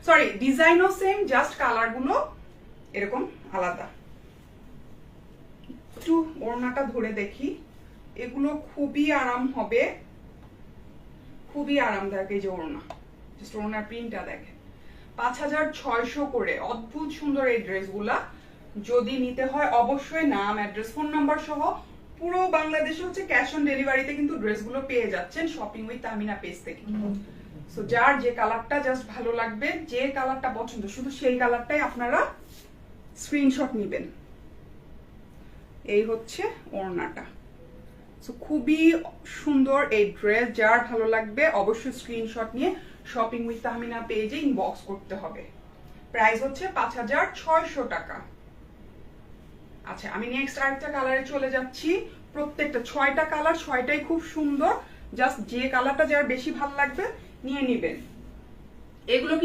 Sorry ডিজাইনও same, just colour গুলো এরকম আলাদা। একটু ওড়নাটা ধরে দেখি, এগুলো খুবই আরাম হবে, খুবই আরামদায়ক। এই যে ওড়না, জাস্ট ওড়নার প্রিন্টটা দেখে 5600 করে। অদ্ভুত সুন্দর এই ড্রেসগুলা। যদি নিতে হয় অবশ্যই নাম, অ্যাড্রেস, ফোন নাম্বার সহ পুরো বাংলাদেশে হচ্ছে ক্যাশ অন ডেলিভারিতে কিন্তু ড্রেসগুলো পেয়ে যাচ্ছেন শপিং উইথ তাহমিনা পেজ থেকে। সো যার যে কালারটা জাস্ট ভালো লাগবে, যে কালারটা পছন্দ শুধু সেই কালারটাই আপনারা স্ক্রিনশট নেবেন। এই হচ্ছে ওড়নাটা। সো খুবই সুন্দর এই ড্রেস, যার ভালো লাগবে অবশ্যই স্ক্রিনশট নিয়ে শপিং উইথ তাহমিনা পেজে ইনবক্স করতে হবে। প্রাইস হচ্ছে 5600 টাকা। আচ্ছা, আমি নেক্সট আরেকটা কালারে চলে যাচ্ছি। প্রত্যেকটা 6টা কালার, 6টাই খুব সুন্দর। জাস্ট যে কালারটা যার বেশি ভালো লাগবে নিয়ে নিবেন। এগুলো